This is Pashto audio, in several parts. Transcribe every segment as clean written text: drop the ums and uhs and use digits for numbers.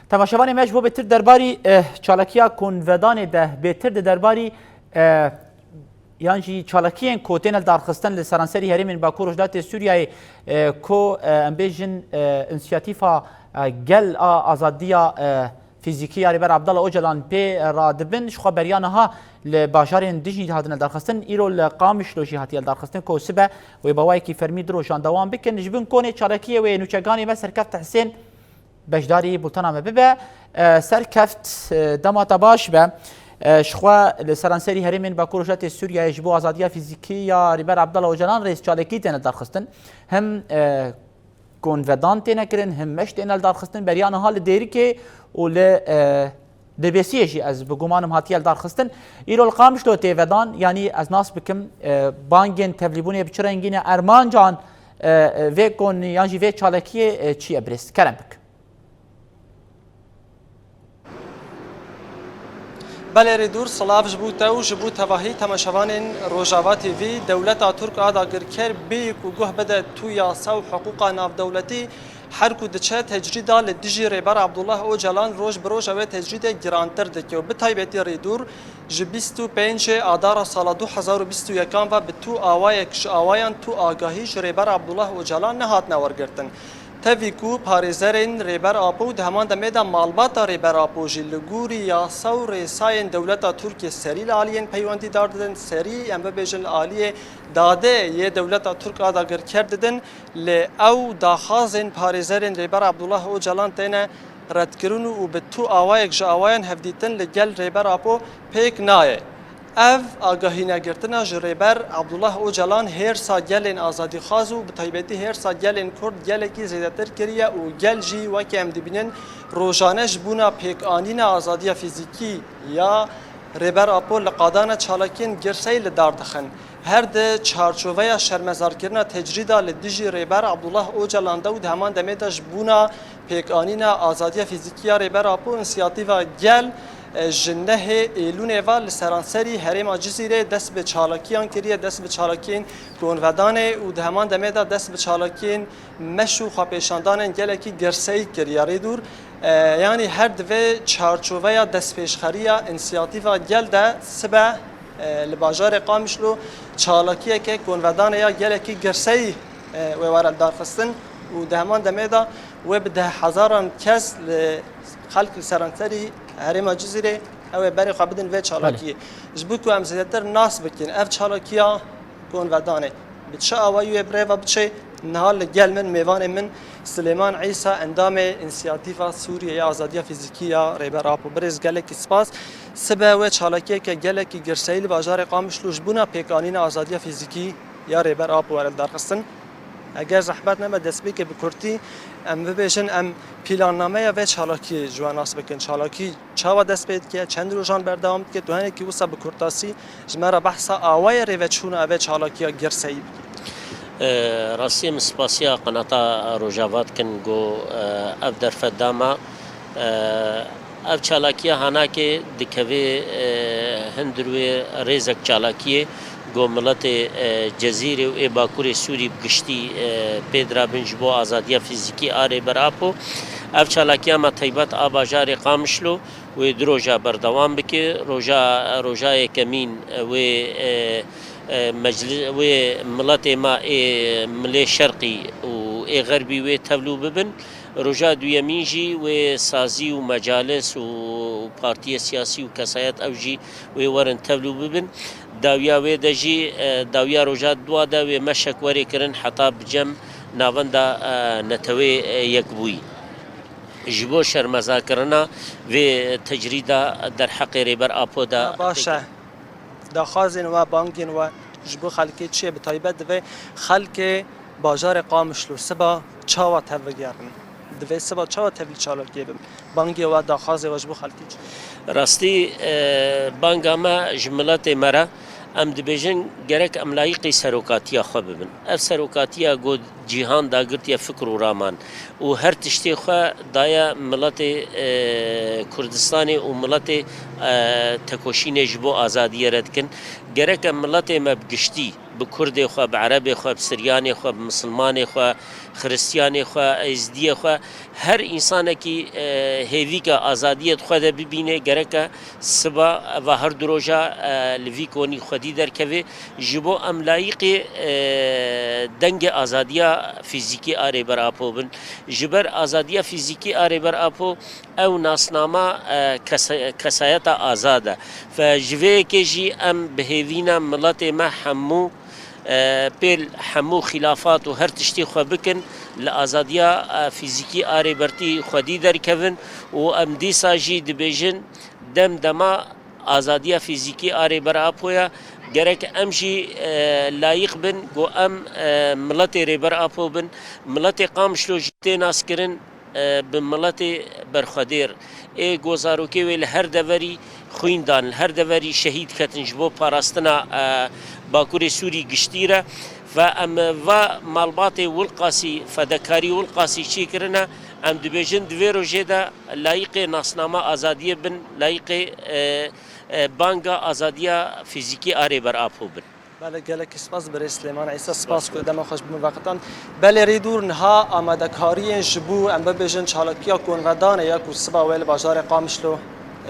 تماشاوان مش بو بهتر درباری چالکیا کنودان ده بهتر درباری یعنی چالکیان کوتن دارخستان لسرانسری هرمین باکو رجدات سوریای کو امبیجن انسیاتیفا گل آزادیا فیزیکی یاری بر عبدالله اوجلان پی رادبن شخو بریانها لباشارین دیجی هاتن دارخستان ایرو لقامش لوجی هاتی دارخستان کو سبه و بوای کی فرمی دروشان دوام بکن نجبن کونه چالکیه و نوچگانی مثل کفت حسین بجداری بولتانا مبه سرکفت دمات باش به شخوا لسرانسری هرمین باکو رجدات سوریای جبو آزادیا فیزیکی یاری بر عبدالله اوجلان رئیس چالکی تن دارخستان هم کنودان تینا کرن هم مش تینا دارخستن بریان حال دیری که اول دبیسیشی از بگومانم هاتیل دارخستن ایرو القامش لو تیودان یعنی از ناس بکم بانگین تبلیبونی بچرنگین ارمان جان و کن یعنی و چالکی چی ابرست کرم بک بله ریدور صلاف جبوتا و جبوتا واهی تماشاوان روجاواتی وی دولت ترک آدا گرکر بیک و گوه بده تو یاسا و حقوق ناف دولتی هر کو دچه تجرید لدیجی ریبر عبدالله اوجلان روز بروز او تجرید گرانتر دکیو به تایبتی ریدور جبیستو پنج آدار سال 2021 و به تو آوایان تو آگاهی ریبر عبدالله اوجلان نهات نورگرتن تفیکو پاریزرین ریبر آپو دهمان دمیدا مالبات ریبر آپو جلگوری یا سور ساین دولت ترک سری لالیین پیوندی دادن سری ام بجن عالیه داده یه دولت ترک آداگر کردن ل او داخازن پاریزرین ریبر عبدالله اوجلان تنه رد کرونو و به تو آوایک جاوایان هفدیتن لگل ریبر آپو پیک نایه اف آگاهی نگرتنا جریبر عبدالله اوجلان هر سا گلین آزادی خازو به طیبتی هر سا گلین کرد گلکی زیادتر کریه و گل جی وکی ام دیبینن روزانش بونا پیک آنین آزادی فیزیکی یا ریبر آپو لقادان چالکین گرسی لدار دخن هر ده چارچوبه شرمزار کردن تجریدا لدیجی ریبر عبدالله اوجلان داود همان دمیدش بونا پیک آنین آزادی فیزیکی ریبر آپو انسیاتیو گل جنه ایلون وال سرانسری هرم جزیره دست به چالاکیان کریه دست به چالاکین گونودان و دهمان دمیدا دست به چالاکین مشو خواپیشاندان گلکی گرسی کریه ریدور یعنی هر دوی چارچوبه دست پیشخریه انسیاتیو گل ده سبه لباجار قامشلو چالاکیه که گونودان یا گلکی گرسی و وارد دارخستن و دهمان دمیدا و به 10,000 کس خلق سرانسری هرم جزیره او بری خابدن و چالاکیه جبو که هم زیادتر ناس بکن اف چالاکیا کن و دانه بچه آوایو بره و بچه نهال گل من میوان من سلیمان عیسی اندام انسیاتیفا سوریه آزادی فیزیکی یا ریبر آپو برز گلکی سپاس سبه و چالاکیه که گلکی گرسیل باجار قامشلوش بونا پیکانین آزادی فیزیکی یا ریبر آپو ورد دارخستن اگر زحمت نمه دست بی که بکرتی ام ببیشن ام پیلاننامه و چالاکی جواناس بکن چالاکی چاوا دست بید که چند روزان بردام که دوهنه که وسا بکرتاسی جمعه بحثا آوای ریوه چون اوه چالاکی ها گرسایی راستی مسپاسیا قناتا روجاوات کن گو اف در فداما اف چالاکی هانا که دکوه هندروی ریزک چالاکیه گو ملت جزیره و ای باکور سوری بگشتی پیدرا بنج بو آزادیا فیزیکی آره بر آپو اف چالاکی اما طیبت آباجار قامشلو و دروجا بردوام بکه روجا کمین و مجلس و ملت ما ملی شرقی و ای غربی و تولو ببن روجا دویمیجی و سازی و مجالس و پارتی سیاسی و کسایت اوجی و ورن تولو ببن داویا و دجی داویا روجات دوا داوی مشک وری کرن حتی بجم ناوندا نتوی یک بوی جبو شرمزا کرنا و تجریدا در حق ریبر آپو دا باشه دا خازن و بانگین و جبو خلکی چیه به طایبت و خلک باجار قامشلو سبا چاوا توگرن دوی سبا چاوا توی چالاکی بم بانگی و دا خازه و جبو خلکی چیه راستی بانگ اما جملات مرا ام دبیجن گرک ام لایقی سروکاتیا خو ببن اف سروکاتیا گو جیهان داگرتیە فکر و ڕامان و هەر تشتێ خوا دایە مڵەتێ کوردستانی و مڵەتێ تەکۆشینێژ بۆ ئازادیە ردکن گەرەکە مڵەتێ مە بگشتی bi Kurdê xwe bi Erebê xwe bi Siryanê xwe bi Misilmanê xwe Xristiyanê xwe Êzdiyê xwe her însanekî hêvîka azadiyê xwe de bibîne gereke siba ve her du roja li vî konî xwedî derkeve ji bo em layîqê dengê azadiya fîzîkî arê berapo bin ji ber azadiya fîzîkî arê berapo ew nasnama kesayeta azad e ve ji vê yekê jî em bihêvîna miletê me hemû پێل هەموو خلافات و هەر تشتی خۆ بکن لە ئازادیا فیزیکی ئارێبەرتی خودی دەرکەون و ئەم دیساژی دەبێژن دەم دەما ئازادیا فیزیکی ئارێبەرئاپۆیە گەرەک ئەمژی لایق بن گۆ ئەم مڵەتێ ڕێبەر ئاپۆ بن مڵەتێ قامشلۆژی تێ ناسکردن bi miletê berxwedêr ê gozarokê wê li her deverî xwîndan li her deverî şehîd ketin ji bo parastina Bakurê Sûrî giştî re ve em va malbatê Wilqasî fedekarî Wilqasî çêkirine em dibêjin di vê rojê de layîqê nasnama azadiyê bin layîqê banga azadiya fîzîkî arê berapo bin. بله گلک سپاس برای سلیمان عیسی سپاس که دم خوش بمون وقتان بله ریدور نها آماده کاری جبو ام ببیجن چالکیا کن ودانه یا کو سبا ویل بازار قامشلو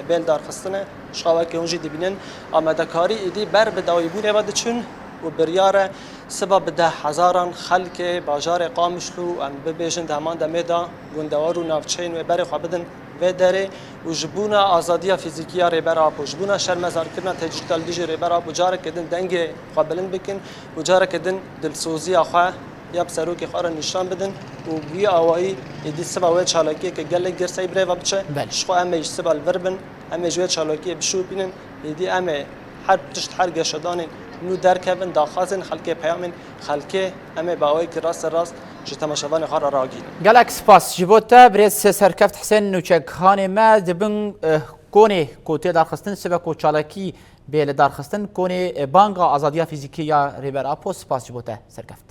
بیل دار خستنه شقاوه که اونجی دبینن آماده کاری ایدی بر بداوی بونه بده چون و بریاره سبا بده هزاران خلک بازار قامشلو ام ببیجن دهمان دمیدا گندوارو نافچین و بری خواه بدن و داره و جبونا آزادی فیزیکی ریبر آب و جبونا شرمزار کردن تجربه دیجی ریبر آب و جاره کدن دنگ قابلن بکن و جاره کدن دلسوزی آخه یا بسروک خارن نشان بدن و بی آوایی ایدی سبا و چالاکی که گله گرسای بره و بچه شخو امه سبا الوربن امه جوی چالاکی بشو بینن ایدی امه هر تشت هر گشدان نو درکبن داخازن خلک پیامن خلک امه باوی که راست ji temaşevanê xwe re ragîn. Gelek spas ji bo te birêz serkeft Hesên Nûçekxanê me dibin konê ku tê darxistin sibe ku çalakî bê li darxistin konê banga azadiya fîzîkî ya rêberapo spas ji bo te serkeft.